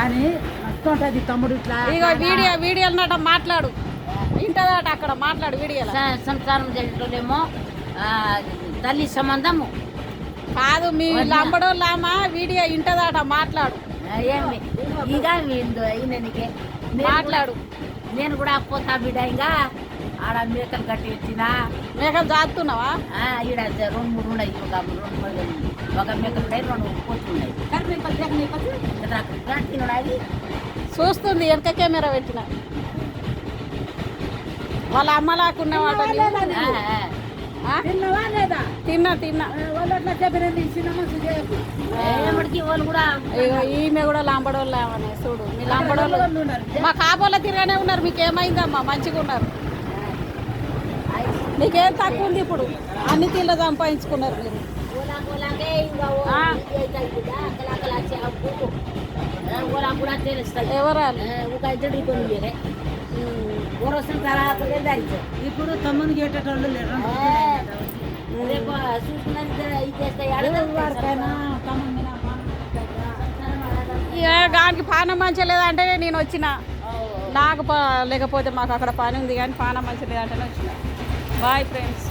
కానీ మొత్తం ఉంటుంది తమ్ముడు ఇట్లా ఇక వీడియో అన్నట మాట్లాడు ఇంటదట అక్కడ మాట్లాడు వీడియోలో. సంసారం చేసేటోళ్ళేమో తల్లి సంబంధము కాదు మీ లంబడోళ్ళమా వీడియో ఇంటదట మాట్లాడు. ఏమి ఇక ఈయనకే మాట్లాడు. నేను కూడా పోతా బిడ్డ ఇంకా ఆడ మేకలు కట్టి వచ్చిన మేకలు జాతున్నావా? ఈడ 2-3 ఉన్నాయి. ఒక మేకలు ఉన్నాయి, 2 పోతున్నాయి. తినడాది చూస్తుంది వెనక కెమెరా పెట్టిన వాళ్ళ అమ్మలాకున్నవాట. తిన్నవా లేదా? తిన్నా వాళ్ళు అట్లా చెప్పినండి చిన్న మనసు చేయకు. ఏమడికి వాళ్ళు కూడా ఈమె కూడా లంబడోళ్ళు ఏమన్నా చూడు. మీ లంబడోళ్ళు మా కాబోళ్ళ తిరగానే ఉన్నారు. మీకేమైందమ్మా? మంచిగా ఉన్నారు. మీకేం తక్కువ ఉంది ఇప్పుడు? అన్ని తీళ్ళ సంపాదించుకున్నారు మీరు. ఎవరు ఇప్పుడు తమ్ముని గేటోళ్ళు లేరు. ఇక దానికి పానం మంచిగా లేదంటే నేను వచ్చిన. నాకు లేకపోతే మాకు అక్కడ పని ఉంది కానీ పానం మంచిగా లేదంటేనే వచ్చిన. Boy friends.